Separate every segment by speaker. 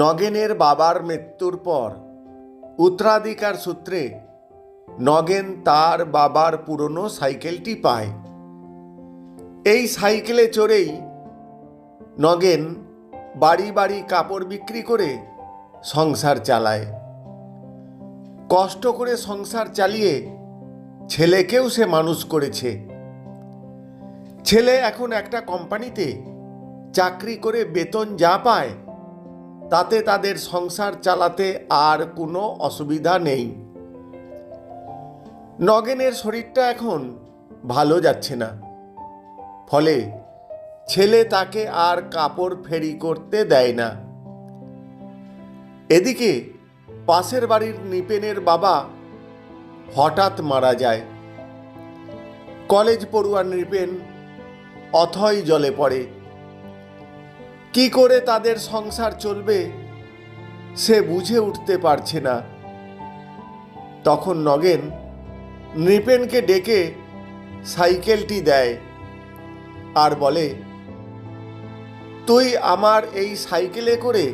Speaker 1: নগেনের বাবার মৃত্যুর পর উত্তরাধিকার সূত্রে নগেন তার বাবার পুরনো সাইকেলটি পায়। এই সাইকেলে চড়েই নগেন বাড়ি বাড়ি কাপড় বিক্রি করে সংসার চালায়। কষ্ট করে সংসার চালিয়ে ছেলেকেও সে মানুষ করেছে। ছেলে এখন একটা কোম্পানিতে চাকরি করে বেতন যা পায় তাতে তাদের সংসার চালাতে আর কোনো অসুবিধা নেই। নগেনের শরীরটা এখন ভালো যাচ্ছে না, ফলে ছেলে তাকে আর কাপড় ফেরি করতে দেয় না। এদিকে পাশের বাড়ির নিপেনের বাবা হঠাৎ মারা যায়। কলেজ পড়ুয়া নিপেন অথই জলে পড়ে। কি করে তাদের সংসার চলবে সে বুঝে উঠতে পারছে না। তখন নগেন নৃপেনকে ডেকে সাইকেলটি দেয় আর বলে, তুই আমার এই সাইকেলে করে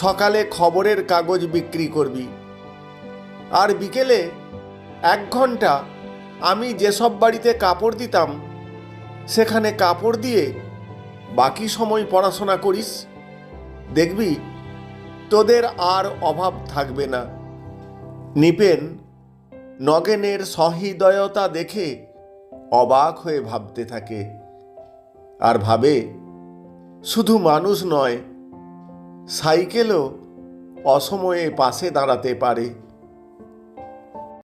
Speaker 1: সকালে খবরের কাগজ বিক্রি করবি, আর বিকেলে 1 ঘন্টা আমি যেসব বাড়িতে কাপড় দিতাম সেখানে কাপড় দিয়ে বাকি সময় পড়াশোনা করিস। দেখবি তোদের আর অভাব থাকবে না। নিপেন নগেনের সহৃদয়তা দেখে অবাক হয়ে ভাবতে থাকে, আর ভাবে শুধু মানুষ নয়, সাইকেলও অসময়ে পাশে দাঁড়াতে পারে।